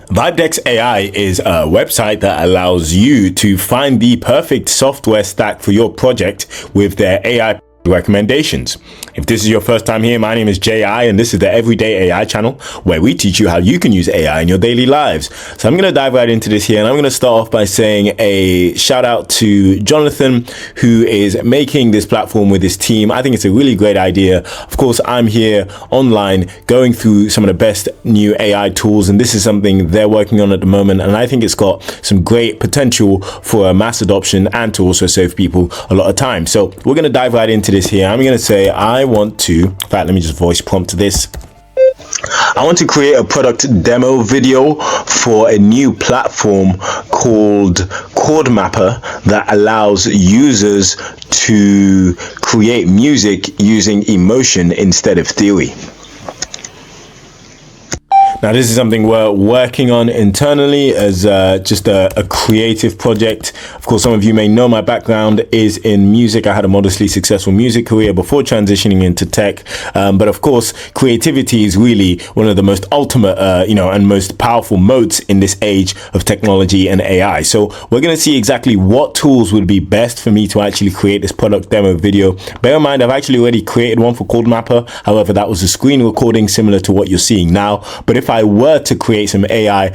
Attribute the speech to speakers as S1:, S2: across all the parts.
S1: VibeDex AI is a website that allows you to find the perfect software stack for your project with their AI recommendations. If this is your first time here, my name is J.I. and this is the Everyday AI channel where we teach you how you can use AI in your daily lives. So I'm going to dive right into this here, and I'm going to start off by saying a shout out to Jonathan, who is making this platform with his team. I think it's a really great idea. Of course, I'm here online going through some of the best new AI tools, and this is something they're working on at the moment, and I think it's got some great potential for a mass adoption and to also save people a lot of time. So we're going to dive right into this here. I'm going to say I want to, in fact, let me just voice prompt this. I want to create a product demo video for a new platform called Chord Mapper that allows users to create music using emotion instead of theory. Now, this is something we're working on internally as just a creative project. Of course, some of you may know my background is in music. I had a modestly successful music career before transitioning into tech. But of course, creativity is really one of the most ultimate, and most powerful modes in this age of technology and AI. So we're going to see exactly what tools would be best for me to actually create this product demo video. Bear in mind, I've actually already created one for Chord Mapper. However, that was a screen recording similar to what you're seeing now. But if I were to create some AI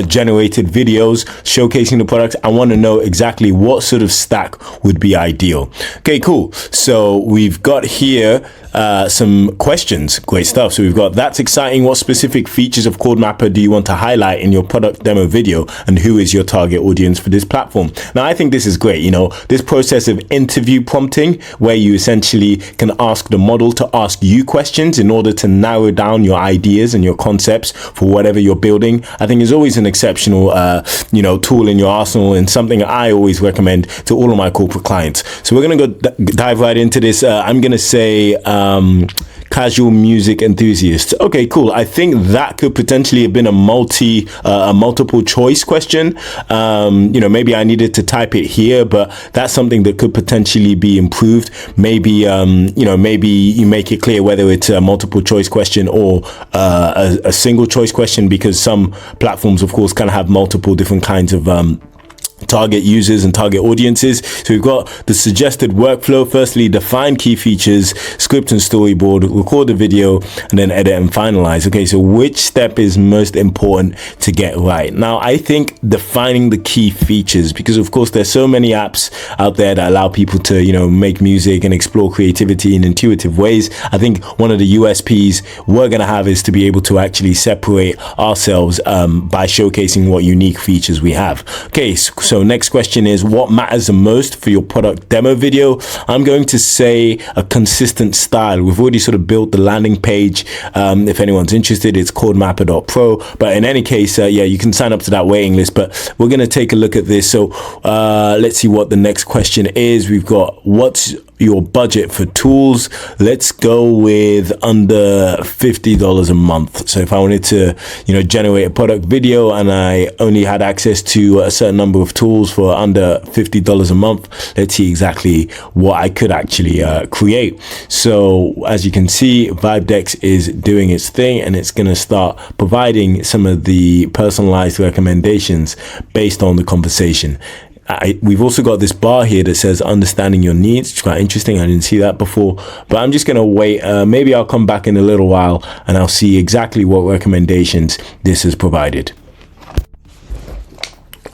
S1: generated videos showcasing the product, I want to know exactly what sort of stack would be ideal. Okay, cool. So we've got here some questions. Great stuff. So we've got, that's exciting. What specific features of Chord Mapper do you want to highlight in your product demo video, and who is your target audience for this platform? Now, I think this is great. This process of interview prompting, where you essentially can ask the model to ask you questions in order to narrow down your ideas and your concepts for whatever you're building, I think is always an exceptional, tool in your arsenal, and something I always recommend to all of my corporate clients. So we're going to go dive right into this. I'm going to say, casual music enthusiasts. Okay, cool. I think that could potentially have been a multiple choice question. Maybe I needed to type it here, but that's something that could potentially be improved. Maybe, maybe you make it clear whether it's a multiple choice question or a single choice question, because some platforms, of course, can have multiple different kinds of target users and target audiences. So we've got the suggested workflow. Firstly, define key features, script and storyboard, record the video, and then edit and finalize. Okay, so which step is most important to get right? Now, I think defining the key features, because of course there's so many apps out there that allow people to, make music and explore creativity in intuitive ways. I think one of the USPs we're going to have is to be able to actually separate ourselves by showcasing what unique features we have. Okay, so next question is, what matters the most for your product demo video? I'm going to say a consistent style. We've already sort of built the landing page. If anyone's interested, it's chordmapper.pro. But in any case, you can sign up to that waiting list. But we're going to take a look at this. So let's see what the next question is. We've got, what's your budget for tools? Let's go with under $50 a month. So if I wanted to, generate a product video and I only had access to a certain number of tools for under $50 a month, let's see exactly what I could actually create. So as you can see, VibeDex is doing its thing, and it's going to start providing some of the personalized recommendations based on the conversation. We've also got this bar here that says understanding your needs. It's quite interesting. I didn't see that before, but I'm just going to wait. Maybe I'll come back in a little while and I'll see exactly what recommendations this has provided.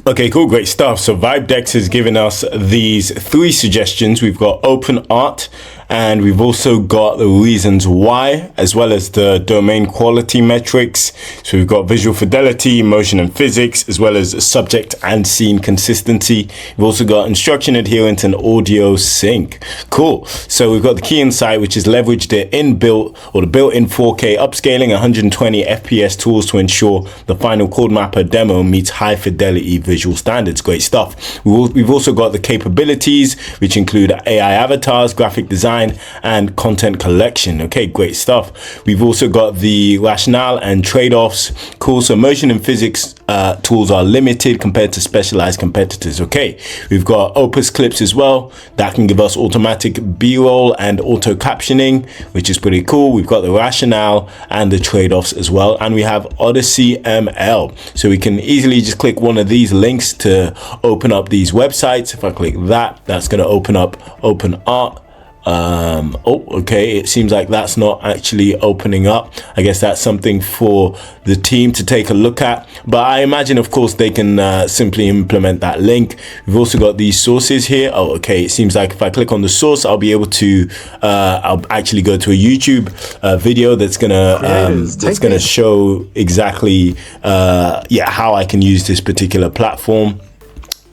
S1: Okay, cool. Great stuff. So VibeDex has given us these 3 suggestions. We've got open art, and we've also got the reasons why, as well as the domain quality metrics. So we've got visual fidelity, motion and physics, as well as subject and scene consistency. We've also got instruction adherence and audio sync. Cool. So we've got the key insight, which is leverage the built-in 4K upscaling 120 FPS tools to ensure the final Chord Mapper demo meets high fidelity visual standards. Great stuff. We've also got the capabilities, which include AI avatars, graphic design, design and content collection. Okay, great stuff. We've also got the rationale and trade-offs. Cool. So motion and physics tools are limited compared to specialized competitors. Okay, we've got Opus Clips as well. That can give us automatic B-roll and auto captioning, which is pretty cool. We've got the rationale and the trade-offs as well. And we have Odyssey ML. So we can easily just click one of these links to open up these websites. If I click that, that's going to open up Open Art. Okay, it seems like that's not actually opening up. I guess that's something for the team to take a look at, but I imagine of course they can simply implement that link. We've also got these sources here. Okay, it seems like if I click on the source, I'll be able to I'll actually go to a YouTube video that's gonna show exactly how I can use this particular platform.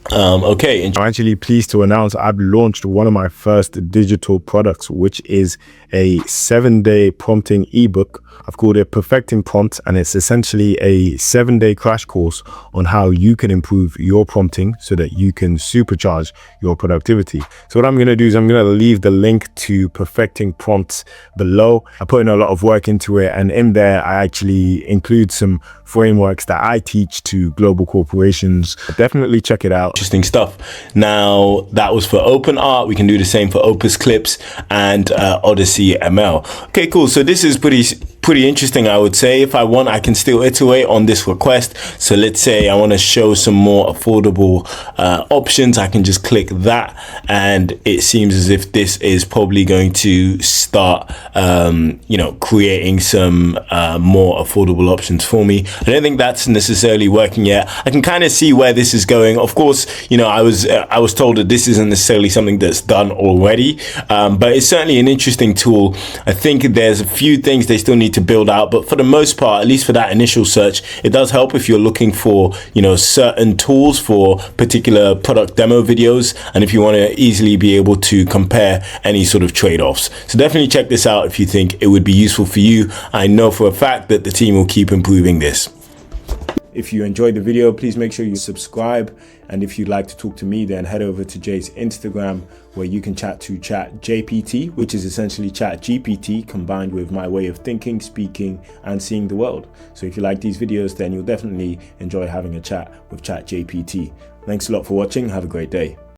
S1: Okay,
S2: I'm actually pleased to announce I've launched one of my first digital products, which is a 7-day prompting ebook. I've called it Perfecting Prompts, and it's essentially a 7-day crash course on how you can improve your prompting so that you can supercharge your productivity. So what I'm going to do is I'm going to leave the link to Perfecting Prompts below. I put in a lot of work into it, and in there I actually include some frameworks that I teach to global corporations. Definitely check it out.
S1: Interesting stuff. Now that was for Open Art. We can do the same for Opus Clips and Odyssey ML. Okay, cool. So this is pretty interesting, I would say. If I want, I can still iterate on this request. So let's say I want to show some more affordable options. I can just click that, and it seems as if this is probably going to start creating some more affordable options for me. I don't think that's necessarily working yet. I can kind of see where this is going. Of course, I was told that this isn't necessarily something that's done already, but it's certainly an interesting tool. I think there's a few things they still need to build out, but for the most part, at least for that initial search, it does help if you're looking for certain tools for particular product demo videos, and if you want to easily be able to compare any sort of trade-offs. So definitely check this out if you think it would be useful for you. I know for a fact that the team will keep improving this. If you enjoyed the video, please make sure you subscribe. And if you'd like to talk to me, then head over to Jay's Instagram, where you can chat to ChatJPT, which is essentially ChatGPT combined with my way of thinking, speaking, and seeing the world. So if you like these videos, then you'll definitely enjoy having a chat with ChatJPT. Thanks a lot for watching. Have a great day.